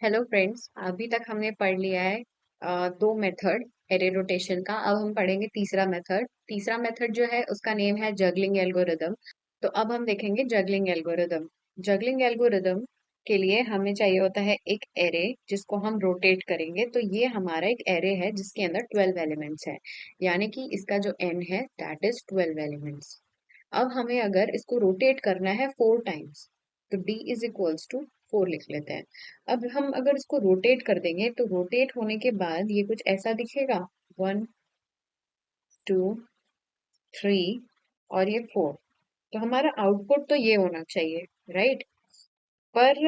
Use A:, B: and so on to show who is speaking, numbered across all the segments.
A: Hello friends, अभी तक हमने पढ़ लिया है दो मेथड एरे रोटेशन का। अब हम पढ़ेंगे तीसरा मेथड। तीसरा मेथड जो है उसका नेम है जगलिंग एल्गोरिदम। तो अब हम देखेंगे जगलिंग एल्गोरिदम। जगलिंग एल्गोरिदम के लिए हमें चाहिए होता है एक एरे जिसको हम रोटेट करेंगे। तो ये हमारा एक एरे है जिसके अंदर 12 एलिमेंट्स है, यानी कि इसका जो एन है दैट इज 12 एलिमेंट्स। अब हमें अगर इसको रोटेट करना है 4 टाइम्स, तो d इज इक्वल्स टू 4 लिख लेते हैं। अब हम अगर इसको रोटेट कर देंगे तो रोटेट होने के बाद ये कुछ ऐसा दिखेगा, 1 2 3 और ये 4। तो हमारा आउटपुट तो ये होना चाहिए, राइट। पर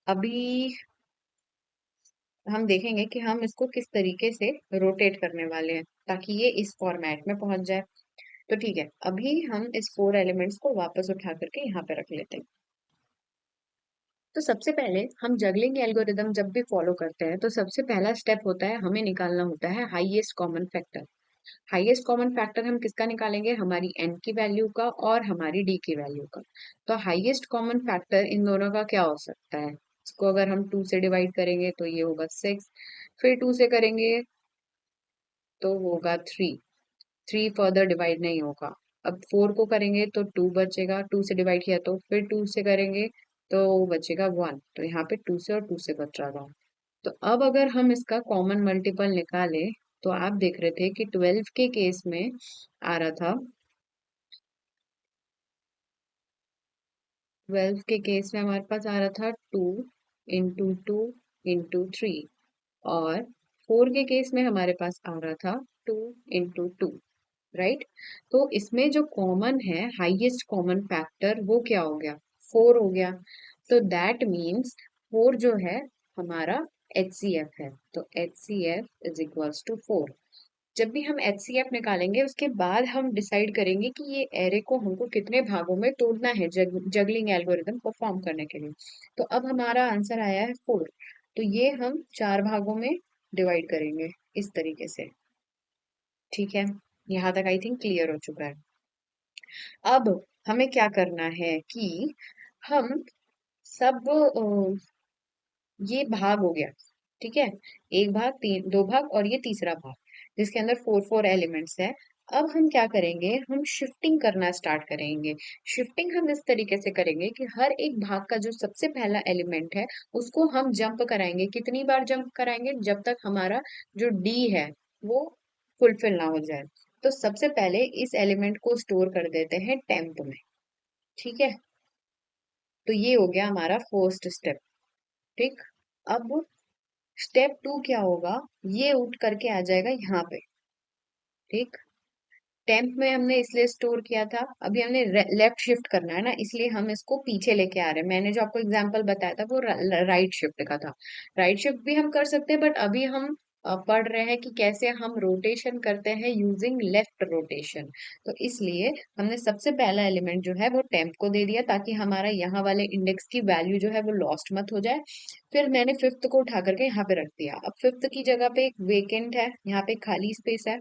A: अभी हम देखेंगे कि हम इसको किस तरीके से रोटेट करने वाले हैं ताकि ये इस फॉर्मेट में पहुंच जाए। तो ठीक है, अभी हम इस 4 एलिमेंट्स को वापस उठा करके यहाँ पे रख लेते हैं। तो सबसे पहले हम जगलिंग एल्गोरिदम जब भी फॉलो करते हैं तो सबसे पहला स्टेप होता है, हमें निकालना होता है highest common factor. Highest common factor हम किसका निकालेंगे? हमारी एन की वैल्यू का और हमारी डी की वैल्यू का। तो हाईएस्ट कॉमन फैक्टर इन दोनों का क्या हो सकता है? इसको अगर हम 2 से डिवाइड करेंगे तो ये होगा 6, फिर 2 से करेंगे तो होगा 3। 3 फर्दर डिवाइड नहीं होगा। अब 4 को करेंगे तो 2 बचेगा, 2 से डिवाइड किया तो फिर 2 से करेंगे तो बचेगा 1। तो यहाँ पे 2 से और 2 से बच रहा था। तो अब अगर हम इसका कॉमन मल्टीपल निकालें तो आप देख रहे थे कि 12 के केस में आ रहा था, 12 के केस में हमारे पास आ रहा था 2 × 2 × 3, और 4 के केस में हमारे पास आ रहा था 2 × 2, राइट। तो इसमें जो कॉमन है, हाईएस्ट कॉमन फैक्टर, वो क्या हो गया? 4 हो गया। तो दैट मीन्स 4 जो है हमारा HCF है। तो HCF इज इक्वल्स टू 4। जब भी हम HCF निकालेंगे उसके बाद हम डिसाइड करेंगे कि ये एरे को हमको कितने भागों में तोड़ना है जगलिंग एल्गोरिदम परफॉर्म करने के लिए। तो अब हमारा आंसर आया है 4। तो ये हम 4 भागों में डिवाइड करेंगे इस तरीके से। ठीक है, यहाँ तक आई थिंक क्लियर हो चुका है। अब हमें क्या करना है कि हम सब ये भाग हो गया, ठीक है। एक भाग, तीन, दो भाग और ये तीसरा भाग जिसके अंदर 4 4 एलिमेंट्स है। अब हम क्या करेंगे? हम शिफ्टिंग करना स्टार्ट करेंगे। शिफ्टिंग हम इस तरीके से करेंगे कि हर एक भाग का जो सबसे पहला एलिमेंट है उसको हम जंप कराएंगे। कितनी बार जंप कराएंगे? जब तक हमारा जो डी है वो फुलफिल ना हो जाए। तो सबसे पहले इस एलिमेंट को स्टोर कर देते हैं टेम्प में, ठीक है। तो ये हो गया हमारा फर्स्ट स्टेप, ठीक। अब स्टेप 2 क्या होगा? ये उठ करके आ जाएगा यहाँ पे, ठीक। टेम्प में हमने इसलिए स्टोर किया था, अभी हमने लेफ्ट शिफ्ट करना है ना, इसलिए हम इसको पीछे लेके आ रहे हैं। मैंने जो आपको एग्जांपल बताया था वो राइट शिफ्ट का था। राइट शिफ्ट भी हम कर सकते हैं, बट अभी हम पढ़ रहे हैं कि कैसे हम रोटेशन करते हैं यूजिंग लेफ्ट रोटेशन। तो इसलिए हमने सबसे पहला एलिमेंट जो है वो टेम्प को दे दिया ताकि हमारा यहाँ वाले इंडेक्स की वैल्यू जो है वो लॉस्ट मत हो जाए। फिर मैंने फिफ्थ को उठा करके यहाँ पे रख दिया। अब फिफ्थ की जगह पे एक वेकेंट है, यहाँ पे खाली स्पेस है।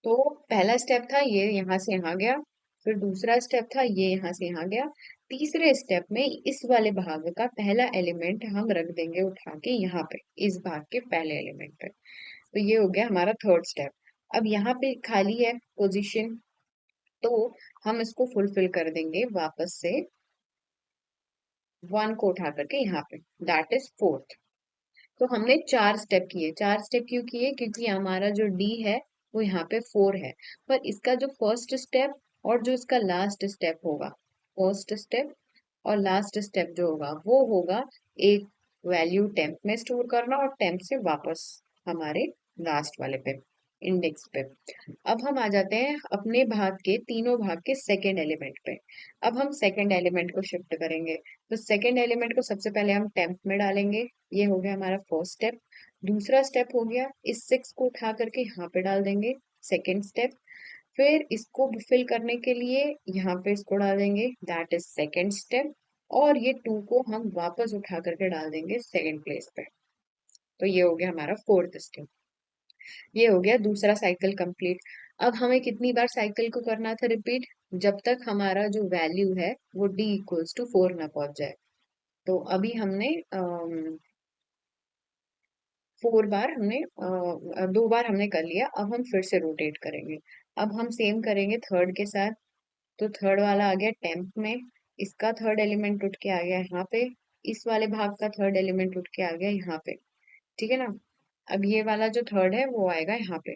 A: तो पहला स्टेप था ये यहाँ से यहाँ गया, फिर दूसरा स्टेप था ये यहाँ से यहाँ गया। तीसरे स्टेप में इस वाले भाग का पहला एलिमेंट हम रख देंगे उठा के यहाँ पे, इस भाग के पहले एलिमेंट पे। तो ये हो गया हमारा थर्ड स्टेप। अब यहाँ पे खाली है पोजीशन, तो हम इसको फुलफिल कर देंगे वापस से 1 को उठा करके यहाँ पे, दैट इज फोर्थ। तो हमने 4 स्टेप किए। 4 स्टेप क्यों किए? क्योंकि हमारा जो डी है वो यहाँ पे 4 है। पर इसका जो फर्स्ट स्टेप और जो इसका लास्ट स्टेप होगा, फर्स्ट स्टेप और लास्ट स्टेप जो होगा वो होगा एक वैल्यू टेम्प में स्टोर करना और टेम्प से वापस हमारे लास्ट वाले पे, इंडेक्स पे। अब हम आ जाते हैं अपने भाग के, तीनों भाग के सेकेंड एलिमेंट पे। अब हम सेकेंड एलिमेंट को शिफ्ट करेंगे। तो सेकेंड एलिमेंट को सबसे पहले हम टेम्प में डालेंगे। ये हो गया हमारा फर्स्ट स्टेप। दूसरा स्टेप हो गया, इस 6 को उठा करके यहाँ पे डाल देंगे, सेकेंड स्टेप। फिर इसको फिल करने के लिए यहाँ पे इसको डाल देंगे, दैट इज सेकेंड स्टेप। और ये 2 को हम वापस उठा करके डाल देंगे सेकेंड प्लेस पे। तो ये हो गया हमारा फोर्थ स्टेप। ये हो गया दूसरा साइकिल कंप्लीट। अब हमें कितनी बार साइकिल को करना था रिपीट? जब तक हमारा जो वैल्यू है वो d इक्वल्स टू 4 ना पहुंच जाए। तो अभी हमने 4 बार हमने 2 बार हमने कर लिया, अब हम फिर से रोटेट करेंगे। अब हम सेम करेंगे थर्ड के साथ। तो थर्ड वाला आ गया टेम्प में, इसका थर्ड एलिमेंट उठ के आ गया यहाँ पे, इस वाले भाग का थर्ड एलिमेंट उठ के आ गया यहाँ पे, ठीक है ना। अब ये वाला जो थर्ड है वो आएगा यहाँ पे,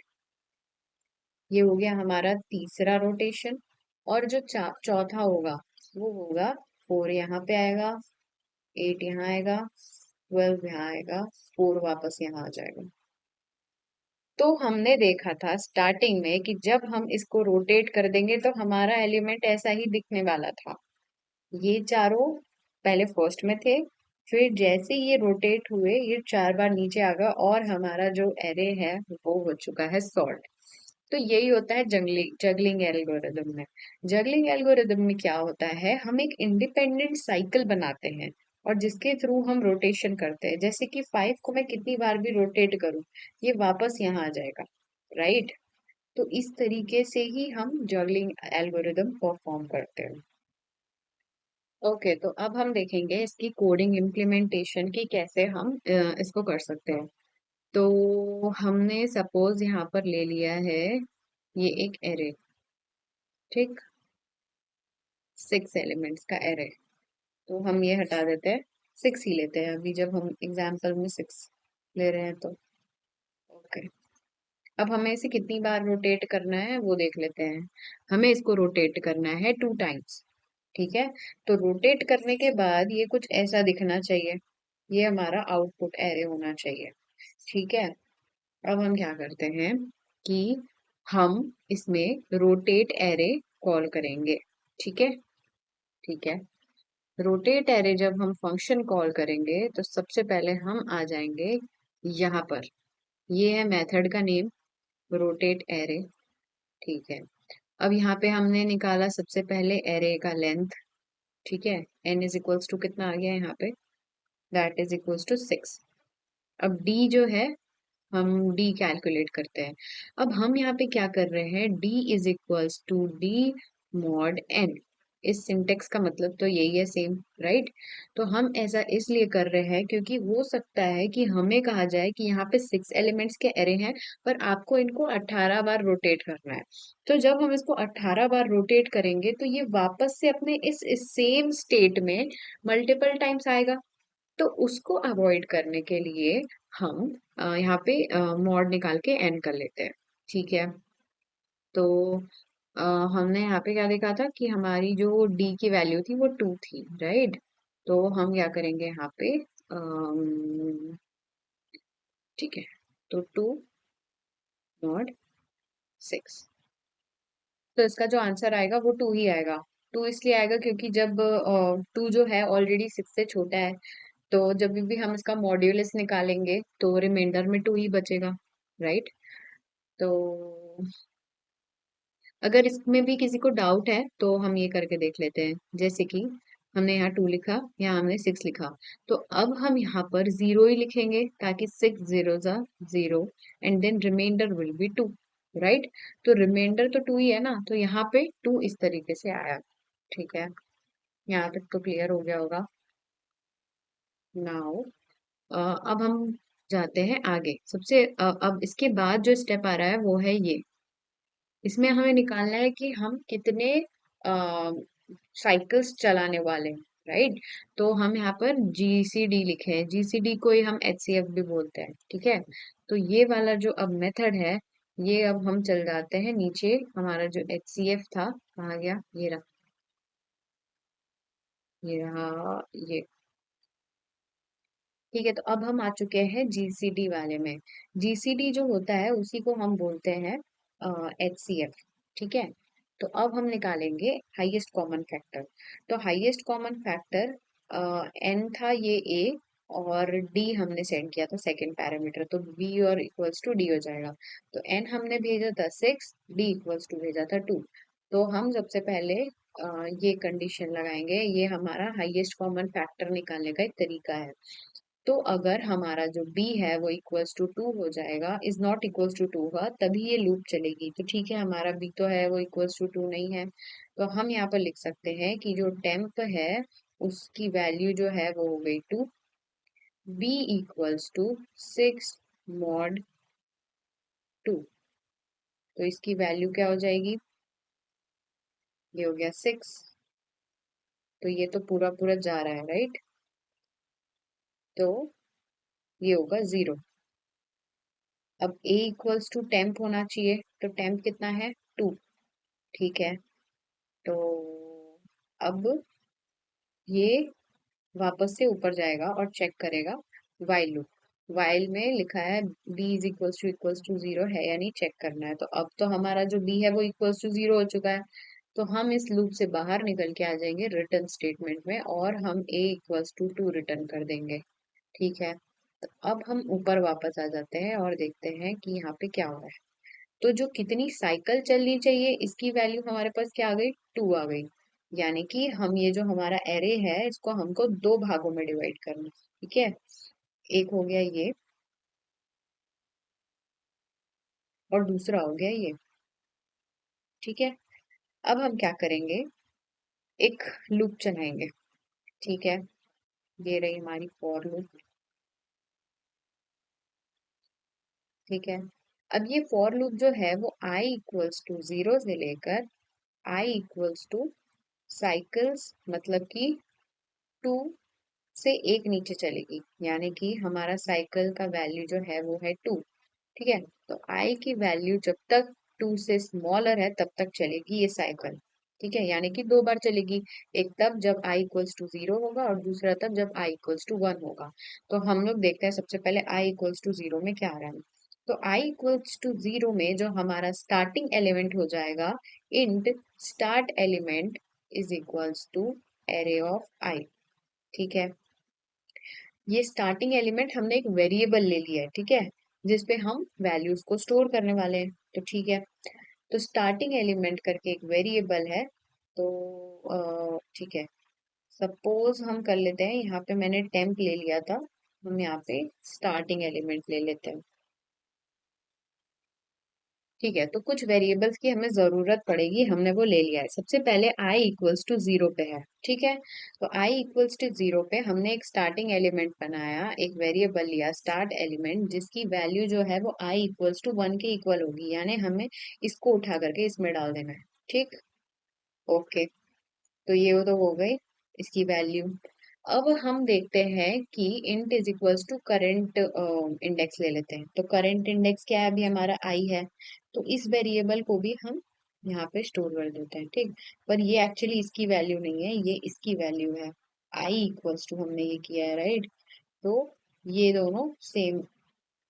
A: ये हो गया हमारा तीसरा रोटेशन। और जो चौथा होगा वो होगा 4 यहाँ पे आएगा, 8 यहाँ आएगा, 12 यहाँ आएगा, 4 वापस यहाँ आ जाएगा। तो हमने देखा था स्टार्टिंग में कि जब हम इसको रोटेट कर देंगे तो हमारा एलिमेंट ऐसा ही दिखने वाला था। ये चारों पहले फर्स्ट में थे, फिर जैसे ये रोटेट हुए ये 4 बार नीचे आ गया और हमारा जो एरे है वो हो चुका है सॉर्ट। तो यही होता है जंगलिंग जगलिंग एल्गोरिदम में। जगलिंग एल्गोरिदम में क्या होता है, हम एक इंडिपेंडेंट साइकिल बनाते हैं और जिसके थ्रू हम रोटेशन करते हैं। जैसे कि 5 को मैं कितनी बार भी रोटेट करूं ये वापस यहाँ आ जाएगा, राइट। तो इस तरीके से ही हम जगलिंग एल्गोरिदम परफॉर्म करते हैं। ओके, तो अब हम देखेंगे इसकी कोडिंग इम्प्लीमेंटेशन की कैसे हम इसको कर सकते हैं। तो हमने सपोज यहाँ पर ले लिया है ये एक एरे, ठीक, 6 एलिमेंट्स का एरे। तो हम ये हटा देते हैं, 6 ही लेते हैं अभी जब हम एग्जाम्पल में 6 ले रहे हैं तो। ओके, अब हमें इसे कितनी बार रोटेट करना है वो देख लेते हैं। हमें इसको रोटेट करना है 2 टाइम्स, ठीक है। तो रोटेट करने के बाद ये कुछ ऐसा दिखना चाहिए, ये हमारा आउटपुट एरे होना चाहिए, ठीक है। अब हम क्या करते हैं कि हम इसमें रोटेट एरे कॉल करेंगे, ठीक है। ठीक है, रोटेट एरे जब हम फंक्शन कॉल करेंगे तो सबसे पहले हम आ जाएंगे यहाँ पर, ये है मेथड का नेम, रोटेट एरे, ठीक है। अब यहाँ पे हमने निकाला सबसे पहले एरे का लेंथ, ठीक है। n इज इक्वल्स टू कितना आ गया यहाँ पे, दैट इज इक्वल्स टू 6। अब d जो है हम d कैलकुलेट करते हैं। अब हम यहाँ पे क्या कर रहे हैं, d is equals to d mod n। इस सिंटेक्स का मतलब तो यही है सेम, राइट। तो हम ऐसा इसलिए कर रहे हैं क्योंकि हो सकता है कि हमें कहा जाए कि यहाँ पे 6 एलिमेंट्स के एरे हैं पर आपको इनको 18 बार रोटेट करना है। तो जब हम इसको 18 बार रोटेट करेंगे तो ये वापस से अपने इस सेम स्टेट में मल्टीपल टाइम्स आएगा। तो उसको अवॉइड करने के लिए हम यहाँ पे मॉड निकाल के एन कर लेते हैं, ठीक है। तो अ, हमने यहाँ पे क्या देखा था कि हमारी जो डी की वैल्यू थी वो 2 थी, राइट। तो हम क्या करेंगे यहाँ पे, ठीक है, तो 2 मॉड 6। तो इसका जो आंसर आएगा वो 2 ही आएगा। 2 इसलिए आएगा क्योंकि जब 2 जो है ऑलरेडी 6 से छोटा है, तो जब भी हम इसका मॉड्यूलस निकालेंगे तो रिमाइंडर में 2 ही बचेगा, राइट। तो अगर इसमें भी किसी को डाउट है तो हम ये करके देख लेते हैं। जैसे कि हमने यहाँ 2 लिखा, यहाँ हमने 6 लिखा, तो अब हम यहाँ पर 0 ही लिखेंगे ताकि 6 0 जा 0 and then remainder will be 2, right. तो रिमाइंडर तो 2 ही है ना, तो यहाँ पे 2 इस तरीके से आया, ठीक है। यहाँ तक तो क्लियर हो गया होगा। नाउ अब हम जाते हैं आगे। अब इसके बाद जो स्टेप आ रहा है वो है ये, इसमें हमें निकालना है कि हम कितने साइकिल्स चलाने वाले हैं, राइट। तो हम यहाँ पर GCD लिखे हैं, GCD को ही हम HCF भी बोलते हैं, ठीक है। तो ये वाला जो अब मेथड है, ये अब हम चल जाते हैं नीचे, हमारा जो HCF था कहाँ गया, ये रहा, ये रहा, ये, ठीक है। तो अब हम आ चुके हैं GCD वाले में। GCD जो होता है उसी को हम बोलते हैं HCF, ठीक है। तो अब हम निकालेंगे हाईएस्ट कॉमन फैक्टर। तो हाईएस्ट कॉमन फैक्टर n था ये a, और d हमने सेंड किया था सेकंड पैरामीटर, तो b और इक्वल्स टू d हो जाएगा। तो n हमने भेजा था 6, d इक्वल्स टू भेजा था 2। तो हम सबसे पहले ये कंडीशन लगाएंगे, ये हमारा हाईएस्ट कॉमन फैक्टर निकालने का एक तरीका है। तो अगर हमारा जो b है वो इक्वल्स टू 2 हो जाएगा, इज नॉट इक्वल्स टू 2 होगा तभी ये लूप चलेगी। तो ठीक है, हमारा b तो है वो इक्वल्स टू 2 नहीं है, तो हम यहाँ पर लिख सकते हैं कि जो टेम्प है उसकी वैल्यू जो है वो हो गई 2। b equals to 6 mod 2। तो इसकी वैल्यू क्या हो जाएगी, ये हो गया 6। तो ये तो पूरा पूरा जा रहा है, राइट। तो ये होगा 0। अब a इक्वल्स टू टेम्प होना चाहिए, तो टेम्प कितना है 2। ठीक है, तो अब ये वापस से ऊपर जाएगा और चेक करेगा वाइल लूप। वाइल में लिखा है b इज इक्वल्स टू 0 है या नहीं, चेक करना है। तो अब तो हमारा जो b है वो इक्वल्स टू 0 हो चुका है। तो हम इस लूप से बाहर निकल के आ जाएंगे रिटर्न स्टेटमेंट में, और हम a इक्वल्स टू 2 रिटर्न कर देंगे। ठीक है, तो अब हम ऊपर वापस आ जाते हैं और देखते हैं कि यहाँ पे क्या हो रहा है। तो जो कितनी साइकिल चलनी चाहिए इसकी वैल्यू हमारे पास क्या आ गई, 2 आ गई। यानी कि हम ये जो हमारा एरे है इसको हमको दो भागों में डिवाइड करना है। ठीक है, एक हो गया ये और दूसरा हो गया ये। ठीक है, अब हम क्या करेंगे, एक लूप चलाएंगे। ठीक है, ये रही हमारी फॉर लूप। ठीक है, अब ये फॉर लूप जो है वो i इक्वल्स टू 0 से लेकर i इक्वल्स टू साइकिल्स मतलब कि 2 से एक नीचे चलेगी। यानी कि हमारा साइकिल का वैल्यू जो है वो है 2। ठीक है, तो i की वैल्यू जब तक 2 से स्मॉलर है तब तक चलेगी ये साइकिल। ठीक है, यानी कि दो बार चलेगी। एक तब जब i इक्वल्स टू 0 होगा और दूसरा तब जब i इक्वल्स टू 1 होगा। तो हम लोग देखते हैं सबसे पहले i इक्वल्स टू 0 में क्या आ रहा है। तो i इक्वल्स टू 0 में जो हमारा स्टार्टिंग एलिमेंट हो जाएगा, int start element is equals to array of i। ठीक है, ये स्टार्टिंग एलिमेंट हमने एक वेरिएबल ले लिया है। ठीक है, जिसपे हम वैल्यूज को स्टोर करने वाले हैं। तो ठीक है, तो स्टार्टिंग एलिमेंट करके एक वेरिएबल है। तो ठीक है, सपोज हम कर लेते हैं, यहाँ पे मैंने टेम्प ले लिया था, हम यहाँ पे स्टार्टिंग एलिमेंट ले लेते हैं। ठीक है, तो कुछ वेरिएबल्स की हमें जरूरत पड़ेगी, हमने वो ले लिया है। सबसे पहले i इक्वल्स टू 0 पे है। ठीक है, तो i इक्वल्स टू 0 पे हमने एक स्टार्टिंग एलिमेंट बनाया, एक वेरिएबल लिया स्टार्ट एलिमेंट, जिसकी वैल्यू जो है वो i इक्वल्स टू 1 के इक्वल होगी। यानी हमें इसको उठा करके इसमें डाल देना है। ठीक, ओके, तो ये तो हो गई इसकी वैल्यू। अब हम देखते हैं कि int is equals to current index ले लेते हैं। तो करंट इंडेक्स क्या है, अभी हमारा आई है। तो इस वेरिएबल को भी हम यहाँ पे स्टोर कर देते हैं। ठीक, पर ये एक्चुअली इसकी वैल्यू नहीं है, ये इसकी वैल्यू है। आई इक्वल्स टू हमने ये किया है, राइट। तो ये दोनों सेम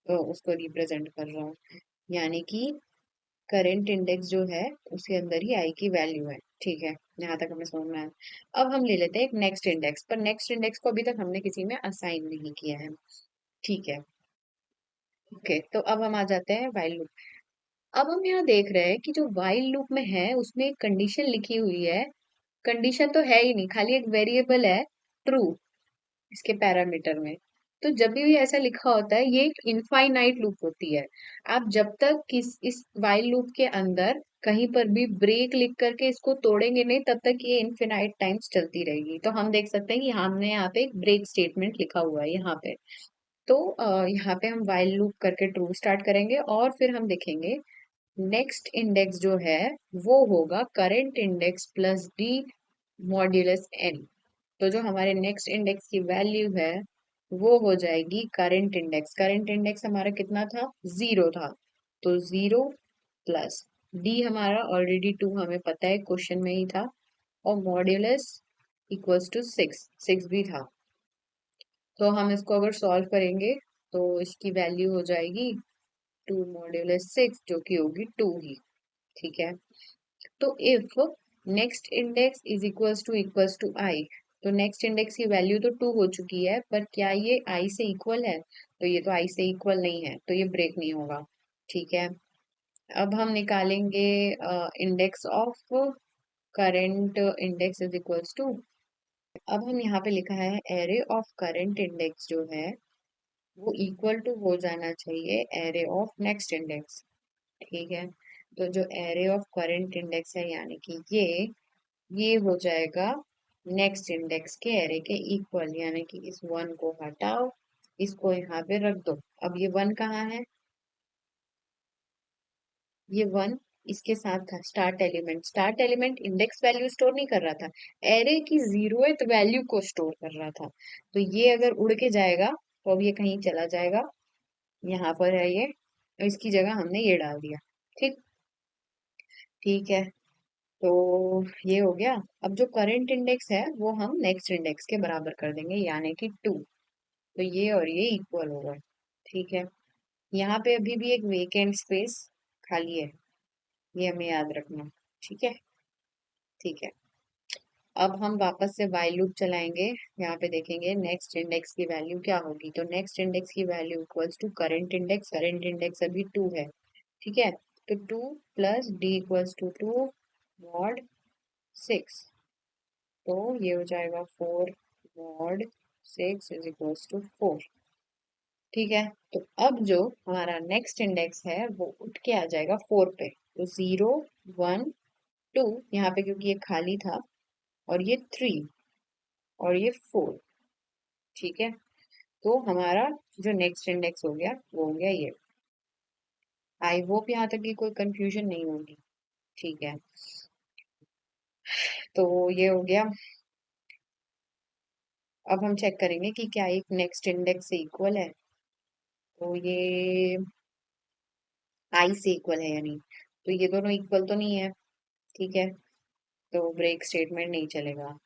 A: उसको रिप्रेजेंट कर रहा है। यानी कि करंट इंडेक्स जो है उसके अंदर ही आई की वैल्यू है। ठीक है, यहाँ तक हमें समझ में आया। अब हम ले लेते हैं एक नेक्स्ट इंडेक्स, पर नेक्स्ट इंडेक्स को अभी तक हमने किसी में असाइन नहीं किया है। ठीक है, ओके, तो अब हम आ जाते हैं वाइल लूप। अब हम यहाँ देख रहे हैं कि जो वाइल लूप में है उसमें एक कंडीशन लिखी हुई है। कंडीशन तो है ही नहीं, खाली एक वेरिएबल है ट्रू इसके पैरामीटर में। तो जब भी ऐसा लिखा होता है ये एक इनफाइनाइट लूप होती है। आप जब तक इस वाइल लूप के अंदर कहीं पर भी ब्रेक लिख करके इसको तोड़ेंगे नहीं, तब तक ये इनफिनाइट टाइम्स चलती रहेगी। तो हम देख सकते हैं कि हमने यहाँ पे एक ब्रेक स्टेटमेंट लिखा हुआ है यहाँ पे। तो यहाँ पे हम वाइल लूप करके ट्रू स्टार्ट करेंगे और फिर हम देखेंगे नेक्स्ट इंडेक्स जो है वो होगा current index plus D modulus N. तो जो हमारे नेक्स्ट इंडेक्स की वैल्यू है वो हो जाएगी करंट इंडेक्स। करंट इंडेक्स हमारा कितना था, 0 था। तो 0 प्लस डी हमारा ऑलरेडी 2 हमें पता है, क्वेश्चन में ही था। और मॉड्यूलस इक्वल्स टू 6, 6 भी था। तो हम इसको अगर सॉल्व करेंगे तो इसकी वैल्यू हो जाएगी 2 मॉड्यूलस 6, जो कि होगी 2 ही। ठीक है, तो if next index is equals to i, तो नेक्स्ट इंडेक्स की वैल्यू तो 2 हो चुकी है, पर क्या ये आई से इक्वल है, तो ये तो आई से इक्वल नहीं है, तो ये ब्रेक नहीं होगा। ठीक है, अब हम निकालेंगे index of current index is equals to, अब हम यहाँ पे लिखा है एरे ऑफ करंट इंडेक्स जो है वो इक्वल टू हो जाना चाहिए एरे ऑफ नेक्स्ट इंडेक्स। ठीक है, तो जो एरे ऑफ करंट इंडेक्स है यानी कि ये हो जाएगा नेक्स्ट इंडेक्स के एरे के इक्वल, यानी कि इस वन को हटाओ, इसको यहाँ पे रख दो। अब ये वन कहाँ है, ये वन इसके साथ था start element. Start element index value store नहीं कर रहा था, एरे की जीरोथ वैल्यू को स्टोर कर रहा था। तो ये अगर उड़ के जाएगा तो अब ये कहीं चला जाएगा, यहाँ पर है ये, और इसकी जगह हमने ये डाल दिया। ठीक, ठीक है। तो ये हो गया। अब जो करंट इंडेक्स है वो हम नेक्स्ट इंडेक्स के बराबर कर देंगे, यानी कि 2। तो ये और ये इक्वल होगा। ठीक है, यहाँ पे अभी भी एक वेकेंट स्पेस खाली है, ये हमें याद रखना। ठीक है, ठीक है। अब हम वापस से while लूप चलाएंगे, यहाँ पे देखेंगे नेक्स्ट इंडेक्स की वैल्यू क्या होगी। तो नेक्स्ट इंडेक्स की value equals to current index, current index अभी 2 है। ठीक है, तो 2 plus D equals to 2 mod 6। तो ये हो जाएगा 4 मॉड 6 इज इक्वल्स टू 4। ठीक है, तो अब जो हमारा नेक्स्ट इंडेक्स है वो उठ के आ जाएगा 4 पे। तो 0 1 2, यहाँ पे क्योंकि ये खाली था, और ये 3, और ये 4। ठीक है, तो हमारा जो नेक्स्ट इंडेक्स हो गया वो हो गया ये। आई होप यहाँ तक की कोई कंफ्यूजन नहीं होगी। ठीक है, तो ये हो गया। अब हम चेक करेंगे कि क्या एक नेक्स्ट इंडेक्स से इक्वल है। तो ये आई से इक्वल है या नहीं, तो ये दोनों इक्वल तो नहीं है। ठीक है, तो ब्रेक स्टेटमेंट नहीं चलेगा।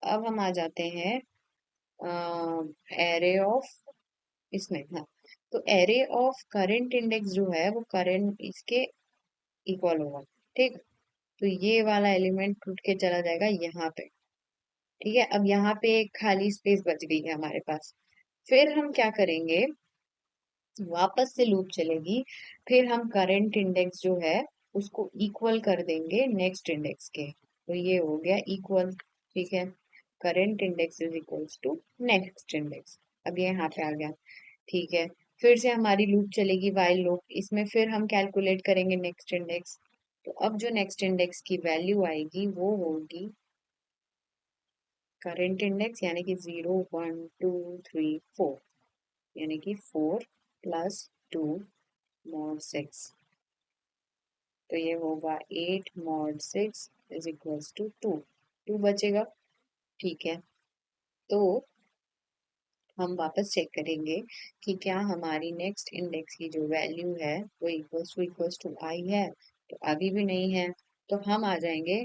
A: अब हम आ जाते हैं एरे ऑफ, इसमें हाँ, तो एरे ऑफ करंट इंडेक्स जो है वो करंट इसके इक्वल होगा। ठीक, तो ये वाला एलिमेंट टूट के चला जाएगा यहाँ पे। ठीक है, अब यहाँ पे एक खाली स्पेस बच गई है हमारे पास। फिर हम क्या करेंगे, वापस से लूप चलेगी, फिर हम करंट इंडेक्स जो है उसको इक्वल कर देंगे नेक्स्ट इंडेक्स के। तो ये हो गया इक्वल। ठीक है, current index is equals to next index. अब ये यहाँ पे आ गया। ठीक है, फिर से हमारी लूप चलेगी while लूप, इसमें फिर हम कैलकुलेट करेंगे नेक्स्ट इंडेक्स। तो अब जो नेक्स्ट इंडेक्स की वैल्यू आएगी वो होगी करंट इंडेक्स, यानी कि 0 1 2 3 4, यानी कि 4 प्लस 2 मॉड 6। तो ये होगा 8 मॉड 6 इज इक्वल्स टू 2, 2 बचेगा। ठीक है, तो हम वापस चेक करेंगे कि क्या हमारी नेक्स्ट इंडेक्स की जो वैल्यू है वो इक्वल्स टू आई है। तो अभी भी नहीं है। तो हम आ जाएंगे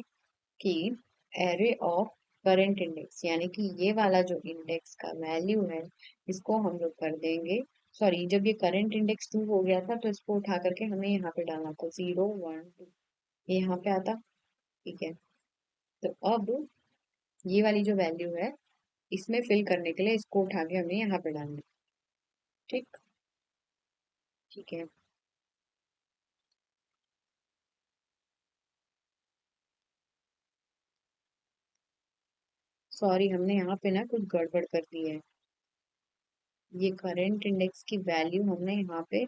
A: कि एरे ऑफ करंट इंडेक्स, यानी कि ये वाला जो इंडेक्स का वैल्यू है इसको हम लोग कर देंगे। सॉरी, जब ये करंट इंडेक्स 2 हो गया था तो इसको उठा करके हमें यहाँ पे डालना था 0 1 2, ये यहाँ पे आता। ठीक है, तो अब ये वाली जो वैल्यू है इसमें फिल करने के लिए इसको उठा के हमें यहाँ पे डालना है। ठीक, ठीक है। सॉरी, हमने यहाँ पे ना कुछ गड़बड़ कर दी है। ये करंट इंडेक्स की वैल्यू हमने यहाँ पे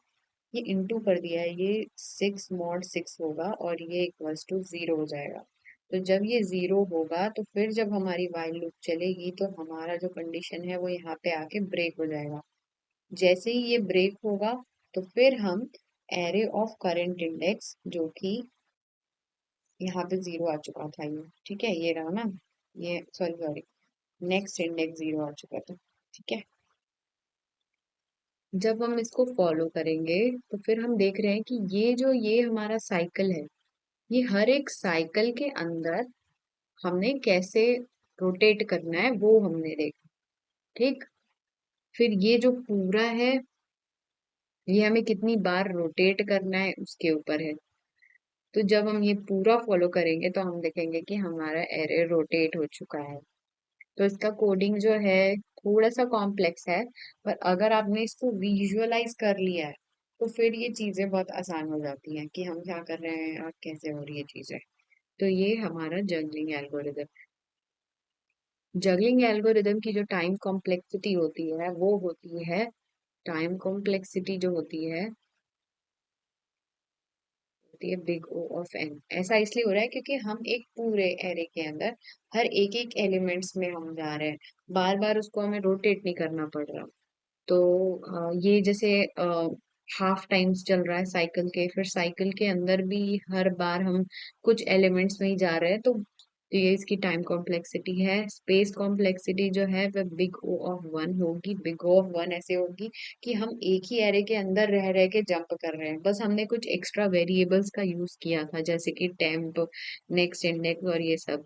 A: ये इंटू कर दिया है, ये 6 मॉड 6 होगा और ये इक्वल्स टू 0 हो जाएगा। तो जब ये 0 होगा तो फिर जब हमारी while लूप चलेगी तो हमारा जो कंडीशन है वो यहाँ पे आके ब्रेक हो जाएगा। जैसे ही ये ब्रेक होगा तो फिर हम एरे ऑफ करंट इंडेक्स, जो कि यहाँ पे 0 आ चुका था ये, ठीक है, ये रहा ना, ये सॉरी सॉरी, नेक्स्ट इंडेक्स 0 आ चुका था। ठीक है, जब हम इसको फॉलो करेंगे तो फिर हम देख रहे हैं कि ये जो ये हमारा साइकिल है, ये हर एक साइकिल के अंदर हमने कैसे रोटेट करना है वो हमने देखा। ठीक, फिर ये जो पूरा है ये हमें कितनी बार रोटेट करना है उसके ऊपर है। तो जब हम ये पूरा फॉलो करेंगे तो हम देखेंगे कि हमारा एरे रोटेट हो चुका है। तो इसका कोडिंग जो है थोड़ा सा कॉम्प्लेक्स है, पर अगर आपने इसको विजुअलाइज कर लिया है तो फिर ये चीजें बहुत आसान हो जाती हैं कि हम क्या कर रहे हैं और कैसे हो रही है चीजें। तो ये हमारा जगलिंग एल्गोरिदम। जगलिंग एल्गोरिदम की जो टाइम कॉम्प्लेक्सिटी होती है वो होती है, टाइम कॉम्प्लेक्सिटी जो होती है होती है बिग ओ ऑफ एन। ऐसा इसलिए हो रहा है क्योंकि हम एक पूरे एरे के अंदर हर एक एक एलिमेंट्स में हम जा रहे हैं, बार बार उसको हमें रोटेट नहीं करना पड़ रहा। तो ये जैसे हाफ टाइम्स चल रहा है साइकिल के, फिर साइकिल के अंदर भी हर बार हम कुछ एलिमेंट्स में ही जा रहे हैं, तो ये इसकी टाइम कॉम्प्लेक्सिटी है। स्पेस कॉम्प्लेक्सिटी जो है वह बिग ओ ऑफ वन होगी। बिग ओ ऑफ वन ऐसे होगी कि हम एक ही एरे के अंदर रह रह के जंप कर रहे हैं, बस हमने कुछ एक्स्ट्रा वेरिएबल्स का यूज किया था जैसे कि टेम्प, नेक्स्ट इंडेक्स और ये सब।